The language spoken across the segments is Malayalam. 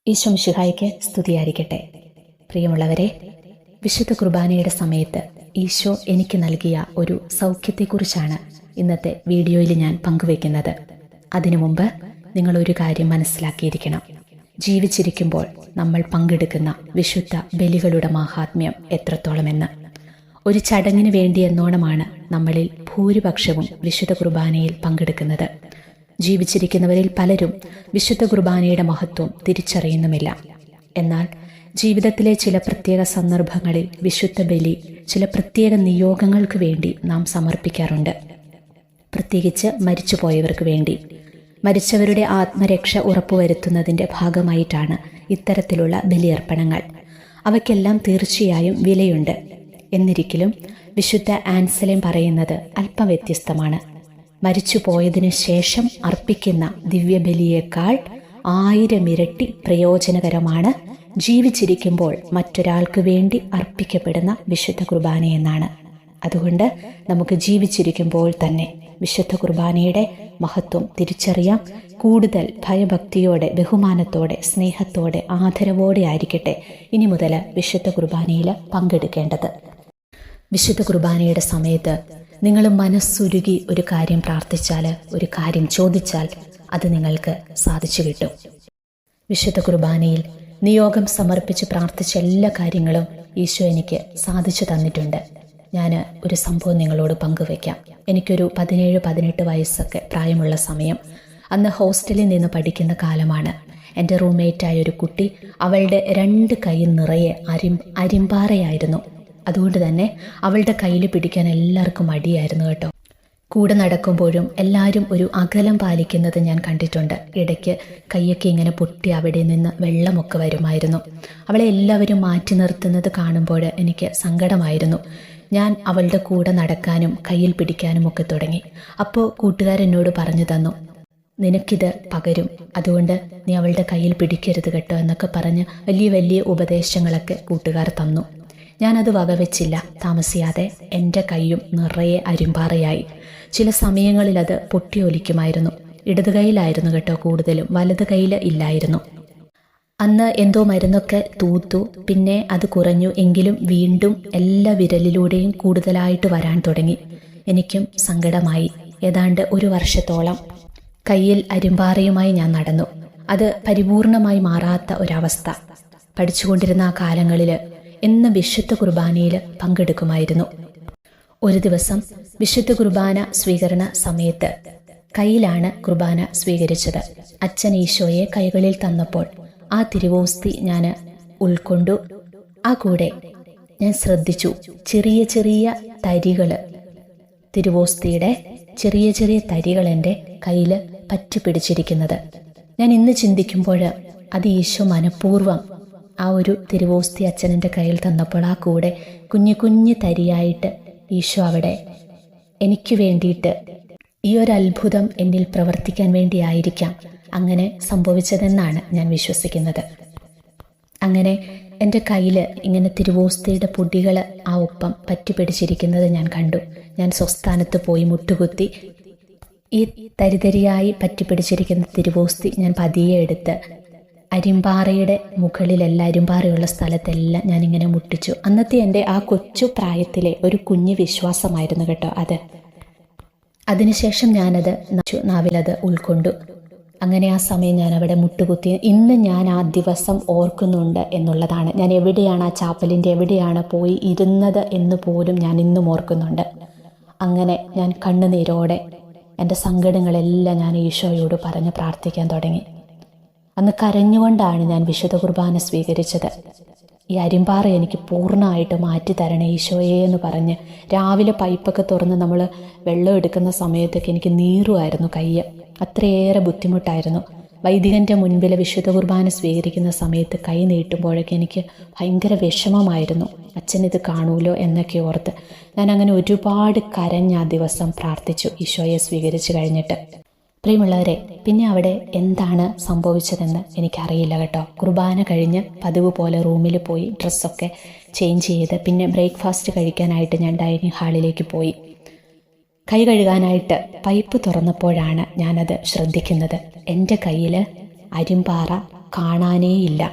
ഈശോ മിശിഹായ്ക്ക് സ്തുതിയായിരിക്കട്ടെ. പ്രിയമുള്ളവരെ, വിശുദ്ധ കുർബാനയുടെ സമയത്ത് ഈശോ എനിക്ക് നൽകിയ ഒരു സൗഖ്യത്തെക്കുറിച്ചാണ് ഇന്നത്തെ വീഡിയോയിൽ ഞാൻ പങ്കുവയ്ക്കുന്നത്. അതിനു മുമ്പ് നിങ്ങളൊരു കാര്യം മനസ്സിലാക്കിയിരിക്കണം. ജീവിച്ചിരിക്കുമ്പോൾ നമ്മൾ പങ്കെടുക്കുന്ന വിശുദ്ധ ബലികളുടെ മാഹാത്മ്യം എത്രത്തോളമെന്ന്. ഒരു ചടങ്ങിന് വേണ്ടി എന്നോണമാണ് നമ്മളിൽ ഭൂരിപക്ഷവും വിശുദ്ധ കുർബാനയിൽ പങ്കെടുക്കുന്നത്. ജീവിച്ചിരിക്കുന്നവരിൽ പലരും വിശുദ്ധ കുർബാനയുടെ മഹത്വം തിരിച്ചറിയുന്നുമില്ല. എന്നാൽ ജീവിതത്തിലെ ചില പ്രത്യേക സന്ദർഭങ്ങളിൽ വിശുദ്ധ ബലി ചില പ്രത്യേക നിയോഗങ്ങൾക്ക് വേണ്ടി നാം സമർപ്പിക്കാറുണ്ട്. പ്രത്യേകിച്ച് മരിച്ചുപോയവർക്ക് വേണ്ടി. മരിച്ചവരുടെ ആത്മരക്ഷ ഉറപ്പുവരുത്തുന്നതിൻ്റെ ഭാഗമായിട്ടാണ് ഇത്തരത്തിലുള്ള ബലിയർപ്പണങ്ങൾ. അവയ്ക്കെല്ലാം തീർച്ചയായും വിലയുണ്ട്. എന്നിരിക്കലും വിശുദ്ധ ആൻസലേം പറയുന്നത് അല്പം വ്യത്യസ്തമാണ്. മരിച്ചുപോയതിനു ശേഷം അർപ്പിക്കുന്ന ദിവ്യബലിയേക്കാൾ 1000 ഇരട്ടി പ്രയോജനകരമാണ് ജീവിച്ചിരിക്കുമ്പോൾ മറ്റൊരാൾക്ക് വേണ്ടി അർപ്പിക്കപ്പെടുന്ന വിശുദ്ധ കുർബാനയെന്നാണ്. അതുകൊണ്ട് നമുക്ക് ജീവിച്ചിരിക്കുമ്പോൾ തന്നെ വിശുദ്ധ കുർബാനയുടെ മഹത്വം തിരിച്ചറിയാം. കൂടുതൽ ഭയഭക്തിയോടെ, ബഹുമാനത്തോടെ, സ്നേഹത്തോടെ, ആദരവോടെ ആയിരിക്കട്ടെ ഇനി മുതൽ വിശുദ്ധ കുർബാനയിൽ പങ്കെടുക്കേണ്ടത്. വിശുദ്ധ കുർബാനയുടെ സമയത്ത് നിങ്ങൾ മനസ്സുരുകി ഒരു കാര്യം പ്രാർത്ഥിച്ചാൽ, ഒരു കാര്യം ചോദിച്ചാൽ അത് നിങ്ങൾക്ക് സാധിച്ചു കിട്ടും. വിശുദ്ധ കുർബാനയിൽ നിയോഗം സമർപ്പിച്ച് പ്രാർത്ഥിച്ച എല്ലാ കാര്യങ്ങളും ഈശോ എനിക്ക് സാധിച്ചു തന്നിട്ടുണ്ട്. ഞാൻ ഒരു സംഭവം നിങ്ങളോട് പങ്കുവയ്ക്കാം. എനിക്കൊരു 17-18 വയസ്സൊക്കെ പ്രായമുള്ള സമയം. അന്ന് ഹോസ്റ്റലിൽ നിന്ന് പഠിക്കുന്ന കാലമാണ്. എൻ്റെ റൂംമേറ്റായ ഒരു കുട്ടി, അവളുടെ 2 കൈ നിറയെ അരിമ്പാറയായിരുന്നു. അതുകൊണ്ട് തന്നെ അവളുടെ കയ്യിൽ പിടിക്കാൻ എല്ലാവർക്കും മടിയായിരുന്നു കേട്ടോ. കൂടെ നടക്കുമ്പോഴും എല്ലാവരും ഒരു അകലം പാലിക്കുന്നത് ഞാൻ കണ്ടിട്ടുണ്ട്. ഇടയ്ക്ക് കൈയൊക്കെ ഇങ്ങനെ പൊട്ടി അവിടെ നിന്ന് വെള്ളമൊക്കെ വരുമായിരുന്നു. അവളെ എല്ലാവരും മാറ്റി നിർത്തുന്നത് കാണുമ്പോൾ എനിക്ക് സങ്കടമായിരുന്നു. ഞാൻ അവളുടെ കൂടെ നടക്കാനും കയ്യിൽ പിടിക്കാനും ഒക്കെ തുടങ്ങി. അപ്പോൾ കൂട്ടുകാരെന്നോട് പറഞ്ഞു തന്നു, നിനക്കിത് പകരും, അതുകൊണ്ട് നീ അവളുടെ കയ്യിൽ പിടിക്കരുത് കേട്ടോ എന്നൊക്കെ പറഞ്ഞ് വലിയ വലിയ ഉപദേശങ്ങളൊക്കെ കൂട്ടുകാർ തന്നു. ഞാനത് വകവെച്ചില്ല. താമസിയാതെ എൻ്റെ കൈയും നിറയെ അരിമ്പാറയായി. ചില സമയങ്ങളിൽ അത് പൊട്ടിയൊലിക്കുമായിരുന്നു. ഇടത് കൈയിലായിരുന്നു കേട്ടോ കൂടുതലും, വലത് കൈയിൽ ഇല്ലായിരുന്നു. അന്ന് എന്തോ മരുന്നൊക്കെ തൂത്തു, പിന്നെ അത് കുറഞ്ഞു. എങ്കിലും വീണ്ടും എല്ലാ വിരലിലൂടെയും കൂടുതലായിട്ട് വരാൻ തുടങ്ങി. എനിക്കും സങ്കടമായി. ഏതാണ്ട് 1 വർഷത്തോളം കയ്യിൽ അരിമ്പാറയുമായി ഞാൻ നടന്നു. അത് പരിപൂർണമായി മാറാത്ത ഒരവസ്ഥ. പഠിച്ചുകൊണ്ടിരുന്ന ആ കാലങ്ങളിൽ എന്ന് വിശുദ്ധ കുർബാനയിൽ പങ്കെടുക്കുമായിരുന്നു. ഒരു ദിവസം വിശുദ്ധ കുർബാന സ്വീകരണ സമയത്ത് കയ്യിലാണ് കുർബാന സ്വീകരിച്ചത്. അച്ഛൻ ഈശോയെ കൈകളിൽ തന്നപ്പോൾ ആ തിരുവോസ്തി ഞാൻ ഉൾക്കൊണ്ടു. ആ കൂടെ ഞാൻ ശ്രദ്ധിച്ചു, ചെറിയ ചെറിയ തരികൾ, തിരുവോസ്തിയുടെ ചെറിയ ചെറിയ തരികൾ എൻ്റെ കയ്യിൽ പറ്റിപ്പിടിച്ചിരിക്കുന്നത്. ഞാൻ ഇന്ന് ചിന്തിക്കുമ്പോൾ അത് ഈശോ മനഃപൂർവ്വം ആ ഒരു തിരുവോസ്തി അച്ഛനെൻ്റെ കയ്യിൽ തന്നപ്പോൾ ആ കൂടെ കുഞ്ഞു കുഞ്ഞു തരിയായിട്ട് ഈശോ അവിടെ എനിക്ക് വേണ്ടിയിട്ട് ഈ ഒരു അത്ഭുതം എന്നിൽ പ്രവർത്തിക്കാൻ വേണ്ടിയായിരിക്കാം അങ്ങനെ സംഭവിച്ചതെന്നാണ് ഞാൻ വിശ്വസിക്കുന്നത്. അങ്ങനെ എൻ്റെ കയ്യിൽ ഇങ്ങനെ തിരുവോസ്തിയുടെ പൊടികൾ ആ ഒപ്പം പറ്റിപ്പിടിച്ചിരിക്കുന്നത് ഞാൻ കണ്ടു. ഞാൻ സ്വസ്ഥാനത്ത് പോയി മുട്ടുകുത്തി ഈ തരിതരിയായി പറ്റിപ്പിടിച്ചിരിക്കുന്ന തിരുവോസ്തി ഞാൻ പതിയെ എടുത്ത് അരിമ്പാറയുടെ മുകളിലെല്ലാം, അരിമ്പാറയുള്ള സ്ഥലത്തെല്ലാം ഞാനിങ്ങനെ മുട്ടിച്ചു. അന്നത്തെ എൻ്റെ ആ കൊച്ചു പ്രായത്തിലെ ഒരു കുഞ്ഞു വിശ്വാസമായിരുന്നു കേട്ടോ അത്. അതിനുശേഷം ഞാനത് നാവിലത് ഉൾക്കൊണ്ടു. അങ്ങനെ ആ സമയം ഞാൻ അവിടെ മുട്ടുകുത്തി. ഇന്ന് ഞാൻ ആ ദിവസം ഓർക്കുന്നുണ്ട് എന്നുള്ളതാണ്. ഞാൻ എവിടെയാണ്, ആ ചാപ്പലിൻ്റെ എവിടെയാണ് പോയി ഇരുന്നത് എന്ന് പോലും ഞാൻ ഇന്നും ഓർക്കുന്നുണ്ട്. അങ്ങനെ ഞാൻ കണ്ണുനീരോടെ എൻ്റെ സങ്കടങ്ങളെല്ലാം ഞാൻ ഈശോയോട് പറഞ്ഞ് പ്രാർത്ഥിക്കാൻ തുടങ്ങി. അന്ന് കരഞ്ഞുകൊണ്ടാണ് ഞാൻ വിശുദ്ധ കുർബാന സ്വീകരിച്ചത്. ഈ അരിമ്പാറ എനിക്ക് പൂർണ്ണമായിട്ട് മാറ്റി തരണേ ഈശോയെ എന്ന് പറഞ്ഞ് രാവിലെ പൈപ്പൊക്കെ തുറന്ന് നമ്മൾ വെള്ളം എടുക്കുന്ന സമയത്തൊക്കെ എനിക്ക് നീറുമായിരുന്നു കയ്യ്. അത്രയേറെ ബുദ്ധിമുട്ടായിരുന്നു. വൈദികൻ്റെ മുൻപിൽ വിശുദ്ധ കുർബാന സ്വീകരിക്കുന്ന സമയത്ത് കൈ നീട്ടുമ്പോഴൊക്കെ എനിക്ക് ഭയങ്കര വിഷമമായിരുന്നു. അച്ഛനിത് കാണൂലോ എന്നൊക്കെ ഓർത്ത് ഞാൻ അങ്ങനെ ഒരുപാട് കരഞ്ഞ ആ ദിവസം പ്രാർത്ഥിച്ചു ഈശോയെ സ്വീകരിച്ചു കഴിഞ്ഞിട്ട്. പ്രിയമുള്ളവരെ, പിന്നെ അവിടെ എന്താണ് സംഭവിച്ചതെന്ന് എനിക്കറിയില്ല കേട്ടോ. കുർബാന കഴിഞ്ഞ് പതിവ് പോലെ റൂമിൽ പോയി ഡ്രസ്സൊക്കെ ചേഞ്ച് ചെയ്ത് പിന്നെ ബ്രേക്ക്ഫാസ്റ്റ് കഴിക്കാനായിട്ട് ഞാൻ ഡൈനിങ് ഹാളിലേക്ക് പോയി. കൈ കഴുകാനായിട്ട് പൈപ്പ് തുറന്നപ്പോഴാണ് ഞാനത് ശ്രദ്ധിക്കുന്നത്. എൻ്റെ കയ്യിൽ അരിമ്പാറ കാണാനേയില്ല.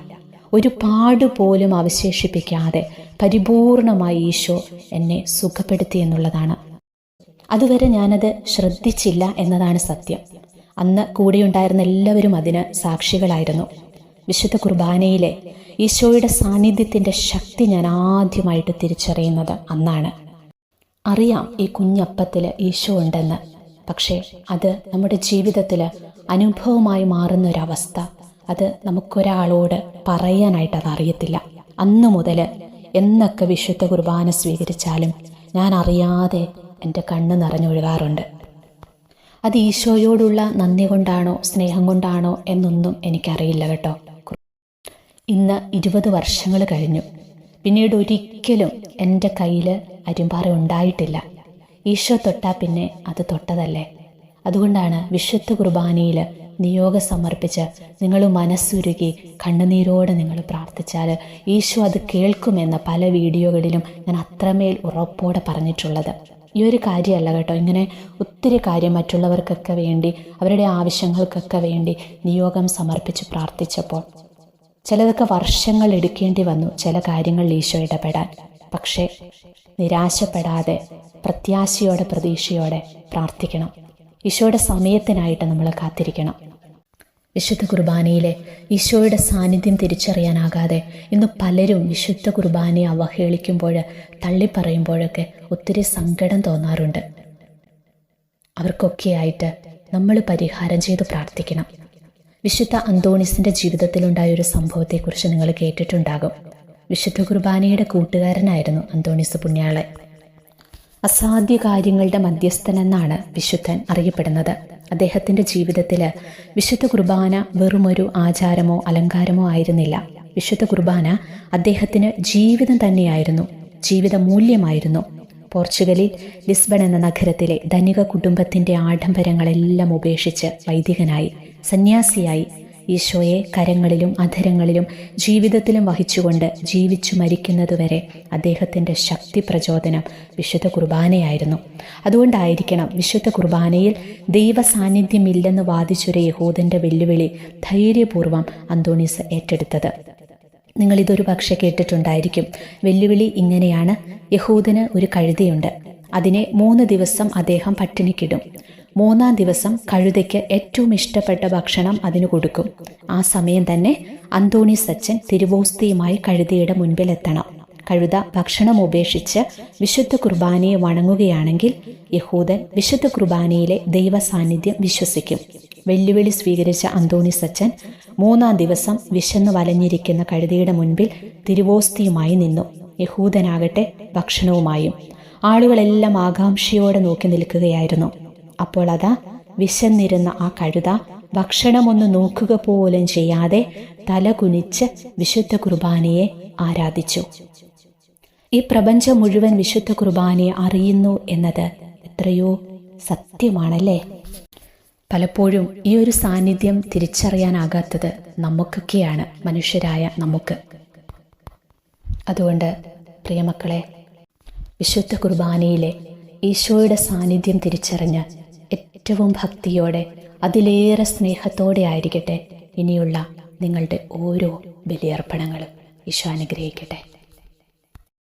ഒരു പാടുപോലും അവശേഷിപ്പിക്കാതെ പരിപൂർണമായി ഈശോ എന്നെ സുഖപ്പെടുത്തി എന്നുള്ളതാണ്. അതുവരെ ഞാനത് ശ്രദ്ധിച്ചില്ല എന്നതാണ് സത്യം. അന്ന് കൂടെയുണ്ടായിരുന്ന എല്ലാവരും അതിന് സാക്ഷികളായിരുന്നു. വിശുദ്ധ കുർബാനയിലെ ഈശോയുടെ സാന്നിധ്യത്തിൻ്റെ ശക്തി ഞാൻ ആദ്യമായിട്ട് തിരിച്ചറിയുന്നത് അന്നാണ്. അറിയാം ഈ കുഞ്ഞപ്പത്തിൽ ഈശോ ഉണ്ടെന്ന്, പക്ഷേ അത് നമ്മുടെ ജീവിതത്തിൽ അനുഭവമായി മാറുന്നൊരവസ്ഥ, അത് നമുക്കൊരാളോട് പറയാനായിട്ട് അതറിയത്തില്ല. അന്നു മുതൽ എന്നൊക്കെ വിശുദ്ധ കുർബാന സ്വീകരിച്ചാലും ഞാൻ അറിയാതെ എൻ്റെ കണ്ണ് നിറഞ്ഞൊഴുകാറുണ്ട്. അത് ഈശോയോടുള്ള നന്ദി കൊണ്ടാണോ സ്നേഹം കൊണ്ടാണോ എന്നൊന്നും എനിക്കറിയില്ല കേട്ടോ. ഇന്ന് 20 വർഷങ്ങൾ കഴിഞ്ഞു. പിന്നീട് ഒരിക്കലും എൻ്റെ കയ്യിൽ അരുമ്പാറ ഉണ്ടായിട്ടില്ല. ഈശോ തൊട്ടാൽ പിന്നെ അത് തൊട്ടതല്ലേ. അതുകൊണ്ടാണ് വിശുദ്ധ കുർബാനയിൽ നിയോഗം സമർപ്പിച്ച് നിങ്ങൾ മനസ്സുരുകി കണ്ണുനീരോടെ നിങ്ങൾ പ്രാർത്ഥിച്ചാൽ ഈശോ അത് കേൾക്കുമെന്ന് പല വീഡിയോകളിലും ഞാൻ അത്രമേൽ ഉറപ്പോടെ പറഞ്ഞിട്ടുള്ളത്. ഈ ഒരു കാര്യമല്ല കേട്ടോ, ഇങ്ങനെ ഒത്തിരി കാര്യം മറ്റുള്ളവർക്കൊക്കെ വേണ്ടി അവരുടെ ആവശ്യങ്ങൾക്കൊക്കെ വേണ്ടി നിയോഗം സമർപ്പിച്ച് പ്രാർത്ഥിച്ചപ്പോൾ ചിലതൊക്കെ വർഷങ്ങൾ എടുക്കേണ്ടി വന്നു ചില കാര്യങ്ങളിൽ ഈശോ ഇടപെടാൻ. പക്ഷേ നിരാശപ്പെടാതെ പ്രത്യാശയോടെ പ്രതീക്ഷയോടെ പ്രാർത്ഥിക്കണം. ഈശോയുടെ സമയത്തിനായിട്ട് നമ്മൾ കാത്തിരിക്കണം. വിശുദ്ധ കുർബാനയിലെ ഈശോയുടെ സാന്നിധ്യം തിരിച്ചറിയാനാകാതെ ഇന്ന് പലരും വിശുദ്ധ കുർബാനയെ അവഹേളിക്കുമ്പോൾ തള്ളിപ്പറയുമ്പോഴൊക്കെ ഒത്തിരി സങ്കടം തോന്നാറുണ്ട്. അവർക്കൊക്കെയായിട്ട് നമ്മൾ പരിഹാരം ചെയ്ത് പ്രാർത്ഥിക്കണം. വിശുദ്ധ അന്തോണീസിൻ്റെ ജീവിതത്തിലുണ്ടായൊരു സംഭവത്തെക്കുറിച്ച് നിങ്ങൾ കേട്ടിട്ടുണ്ടാകും. വിശുദ്ധ കുർബാനയുടെ കൂട്ടുകാരനായിരുന്നു അന്തോണീസ് പുണ്യാളൻ. അസാധ്യ കാര്യങ്ങളുടെ മധ്യസ്ഥനെന്നാണ് വിശുദ്ധൻ അറിയപ്പെടുന്നത്. അദ്ദേഹത്തിൻ്റെ ജീവിതത്തിൽ വിശുദ്ധ കുർബാന വെറുമൊരു ആചാരമോ അലങ്കാരമോ ആയിരുന്നില്ല. വിശുദ്ധ കുർബാന അദ്ദേഹത്തിന് ജീവിതം തന്നെയായിരുന്നു, ജീവിത മൂല്യമായിരുന്നു. പോർച്ചുഗലിൽ ലിസ്ബൺ എന്ന നഗരത്തിലെ ധനിക കുടുംബത്തിൻ്റെ ആഡംബരങ്ങളെല്ലാം ഉപേക്ഷിച്ച് വൈദികനായി സന്യാസിയായി ഈശോയെ കരങ്ങളിലും അധരങ്ങളിലും ജീവിതത്തിലും വഹിച്ചുകൊണ്ട് ജീവിച്ചു മരിക്കുന്നതുവരെ അദ്ദേഹത്തിൻ്റെ ശക്തി പ്രചോദനം വിശുദ്ധ കുർബാനയായിരുന്നു. അതുകൊണ്ടായിരിക്കണം വിശുദ്ധ കുർബാനയിൽ ദൈവ സാന്നിധ്യമില്ലെന്ന് വാദിച്ചൊരു യഹൂദൻ്റെ വെല്ലുവിളി ധൈര്യപൂർവ്വം അന്തോണീസ് ഏറ്റെടുത്തത്. നിങ്ങളിതൊരു പക്ഷേ കേട്ടിട്ടുണ്ടായിരിക്കും. വെല്ലുവിളി ഇങ്ങനെയാണ്: യഹൂദന് ഒരു കഴുതയുണ്ട്, അതിനെ 3 ദിവസം അദ്ദേഹം പട്ടിണിക്കിടും. 3-ാം ദിവസം കഴുതയ്ക്ക് ഏറ്റവും ഇഷ്ടപ്പെട്ട ഭക്ഷണം അതിന് കൊടുക്കും. ആ സമയം തന്നെ അന്തോണീസ് അച്ഛൻ തിരുവോസ്തിയുമായി കഴുതയുടെ മുൻപിലെത്തണം. കഴുത ഭക്ഷണം ഉപേക്ഷിച്ച് വിശുദ്ധ കുർബാനയെ വണങ്ങുകയാണെങ്കിൽ യഹൂദൻ വിശുദ്ധ കുർബാനയിലെ ദൈവ സാന്നിധ്യം വിശ്വസിക്കും. വെല്ലുവിളി സ്വീകരിച്ച അന്തോണീസ് അച്ഛൻ 3-ാം ദിവസം വിശന്ന് വലഞ്ഞിരിക്കുന്ന കഴുതയുടെ മുൻപിൽ തിരുവോസ്തിയുമായി നിന്നു. യഹൂദനാകട്ടെ ഭക്ഷണവുമായും. ആളുകളെല്ലാം ആകാംക്ഷയോടെ നോക്കി നിൽക്കുകയായിരുന്നു. അപ്പോൾ അതാ വിശന്നിരുന്ന ആ കഴുത ഭക്ഷണമൊന്ന് നോക്കുക പോലും ചെയ്യാതെ തല കുനിച്ച് വിശുദ്ധ കുർബാനയെ ആരാധിച്ചു. ഈ പ്രപഞ്ചം മുഴുവൻ വിശുദ്ധ കുർബാനയെ അറിയുന്നു എന്നത് എത്രയോ സത്യമാണല്ലേ. പലപ്പോഴും ഈ ഒരു സാന്നിധ്യം തിരിച്ചറിയാനാകാത്തത് നമുക്കൊക്കെയാണ്, മനുഷ്യരായ നമുക്ക്. അതുകൊണ്ട് പ്രിയമക്കളെ, വിശുദ്ധ കുർബാനയിലെ ഈശോയുടെ സാന്നിധ്യം തിരിച്ചറിഞ്ഞ് ഏറ്റവും ഭക്തിയോടെ അതിലേറെ സ്നേഹത്തോടെ ആയിരിക്കട്ടെ ഇനിയുള്ള നിങ്ങളുടെ ഓരോ ബലിയർപ്പണങ്ങളും. ഈശോ അനുഗ്രഹിക്കട്ടെ.